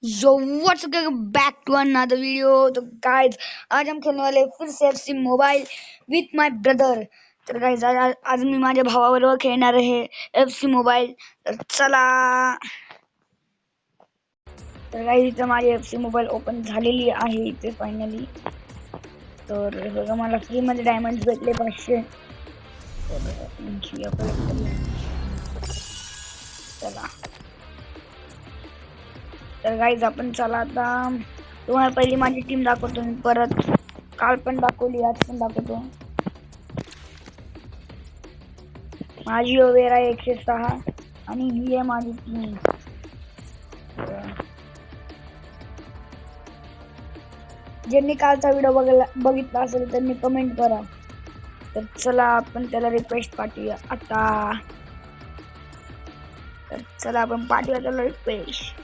So what's up back to another video. तो guys आज हम खेलने वाले फिर से FC mobile with my brother. तर guys आज मी माझ्या भावाबरोबर खेळणार आहे FC मोबाइल. तर चला. तर guys इथं माझी FC मोबाइल ओपन झालेली आहे इथे फायनली. तर बघा मला फ्री मध्ये डायमंड्स भेटले 500. चला. तर गाईज आपण चला आता तुम्हाला पहिली माझी टीम दाखवतो मी परत काल पण दाखवली आज पण दाखवतो. माझी ओव्हर आहे 106 आणि ही आहे माझी टीम. ज्यांनी कालचा व्हिडिओ बघितला असेल त्यांनी कमेंट करा. तर चला आपण त्याला रिक्वेस्ट पाठवूया आता. तर चला आपण पाठवूया त्याला रिक्वेस्ट.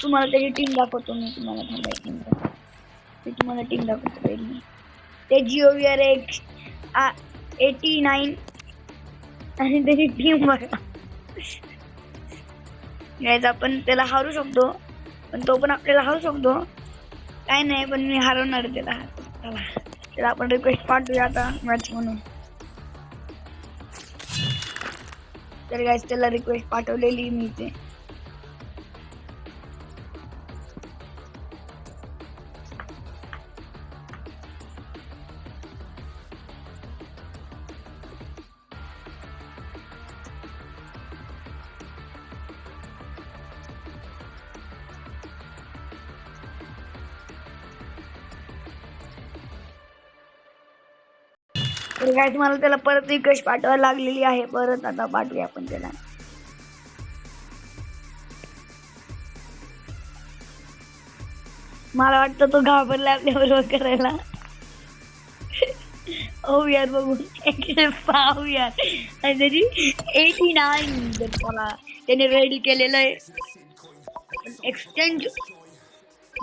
तुम्हाला त्याची टीम दाखवतो मी तुम्हाला टीम दाखवतो पहिली. ते जिओवीआर 89 आणि त्याची टीम बघा. गाईज आपण त्याला हारू शकतो पण तो पण आपल्याला हारू शकतो. काय नाही पण मी हरवणार त्याला. त्याला आपण रिक्वेस्ट पाठवूया आता मॅच म्हणून. तर गाईज त्याला रिक्वेस्ट पाठवलेली मी ते. तर गाईज मला त्याला परत रिक्वेस्ट पाठवायला लागलेली आहे. परत आता पाठवूया आपण त्याला. मला वाटतं तो घाबरला आपल्याबरोबर करायला. ओ यार बघू पाहूया आणि त्याची 89 जर मला त्याने रेडी केलेलं आहे. एक्सचेंज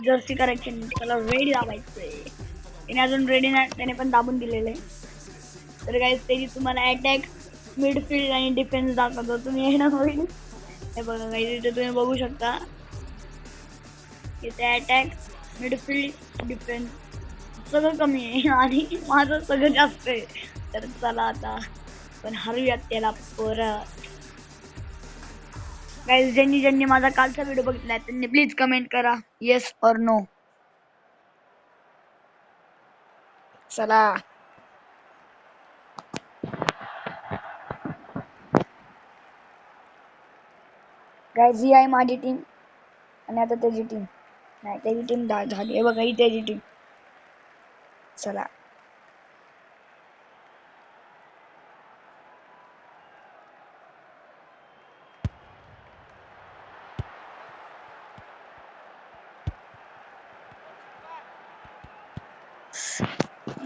जर्सी करायची त्याला रेडी दाबायचंय. त्याने अजून रेडी नाही त्याने पण दाबून दिलेलं आहे. तर गाईज त्याची तुम्हाला अटॅक मिडफील्ड आणि डिफेन्स दाखवतो. तुम्ही हे ना होईल हे बघा गाईज इथे तुम्ही बघू शकता इथे अटॅक मिडफील्ड डिफेन्स सगळं कमी आहे आणि माझं सगळं जास्त आहे. तर चला आता पण हरूयात त्याला परत. गाईज ज्यांनी माझा कालचा व्हिडिओ बघितला त्यांनी प्लीज कमेंट करा येस और नो. चला गाईज ही आहे माझी टीम आणि आता त्याची टीम नाही त्याची टीम झाली आहे बघा ही त्याची टीम. चला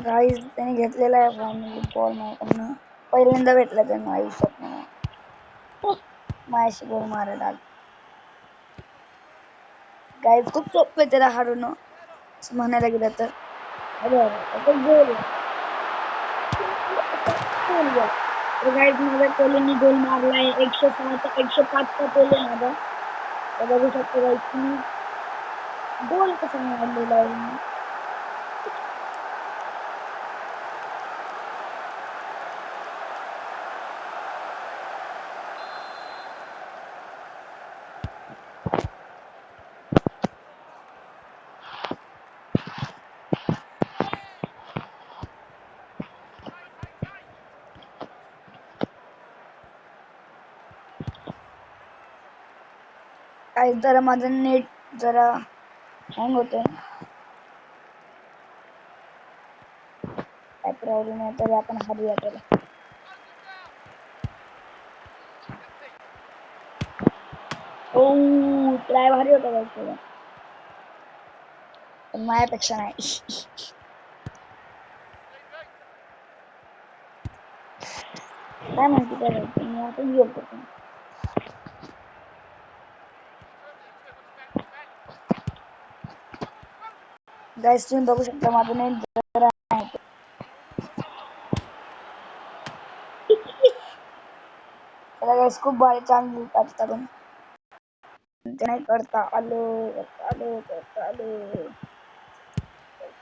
गाईज त्याने घेतलेला आहे बॉल माझ्याकडनं. पहिल्यांदा भेटला त्यांना आयुष्यात मला माझ्याशी गोल मारत आला. गाईज खूप सोपं त्याला हरवणं म्हणायला गेलं तर. गाईज माझा कोहलीने गोल मारलाय 105चा गोल आहे माझा. बघू शकतो गाईज तुम्ही गोल कसा मारलेला आहे. काही जरा माझं नेट जरा हँग होतंय. काय प्रॉब्लेम आहे तरी आपण हरूया त्याला. ओ ट्राय भारी होता त्याला पण माझ्यापेक्षा नाही. काय माहिती काय मी आता येतो. गाईस तुम्ही बघू शकता माझं नेट जरा त्याला गाईस खूप भारी चान्स देतात पण ते नाही करता आलो आलो करता आलो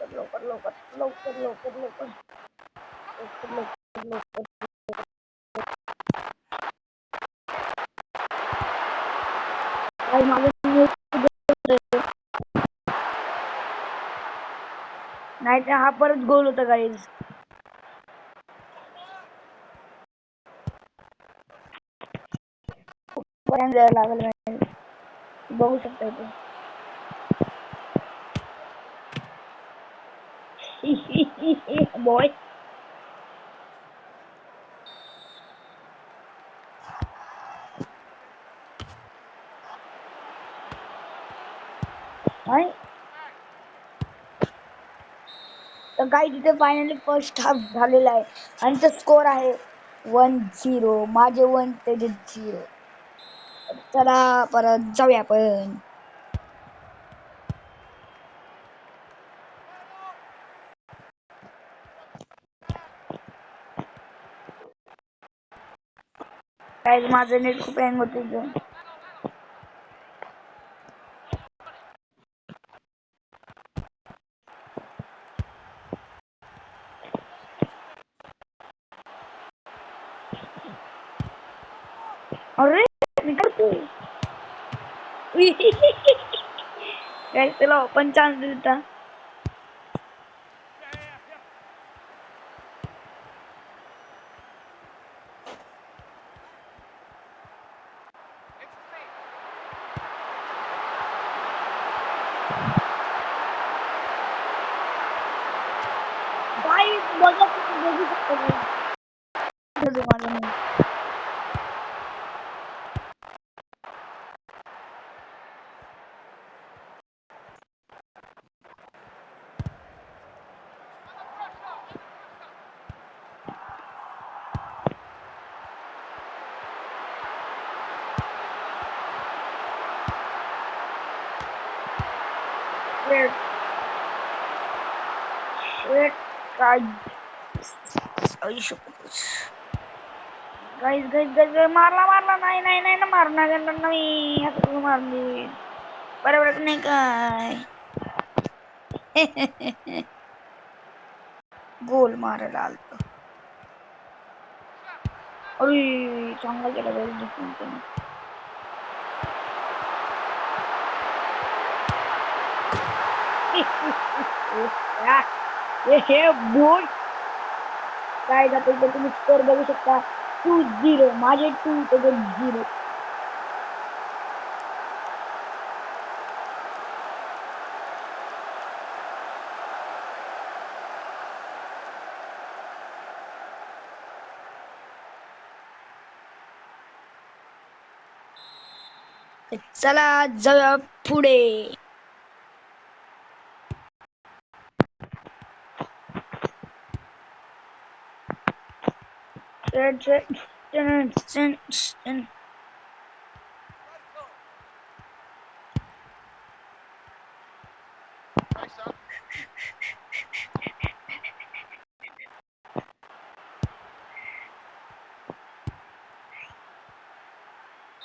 लवकर लवकर लवकर लवकर लवकर लवकर लवकर लवकर लवकर काय माझं नाही तर हा परत गोल होता गाईज पर्यंत जायला लागल बघू शकता इथे बॉय नाही तर काही तिथे फायनली फर्स्ट हाफ झालेला आहे आणि तो स्कोर आहे 1-0 माझे 1 त्याचे 0 चला परत जाऊया आपण काय माझं नेट खूप हँग होत अरे निकलतो काय त्याला ओपन चान्स दिलता काय बघू शकतो गाइस गाइस गाइस मारला मारला नाही नाही नाही ना मारणार नाही असं कसं मारली बरोबर नाही काय गोल मारायला आलतो अरे चांगला केला गाइस डिफेन्स हे बोल काय जाते तर तुम्ही स्कोर बघू शकता 2-0 माझे 2 त्याचे 0 चला जाऊया पुढे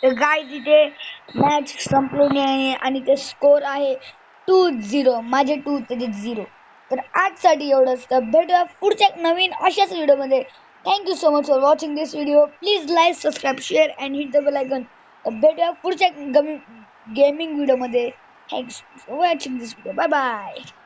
गाय तिथे मॅच संपलेली आहे आणि ते स्कोर आहे 2-0 माझे 2 त्याचे 0 तर आजसाठी एवढंच तर भेटूया पुढच्या नवीन अशाच व्हिडिओमध्ये thank you so much for watching this video please like subscribe share and hit the bell icon भेटूया पुढच्या गेमिंग व्हिडिओमध्ये thanks for watching this video bye bye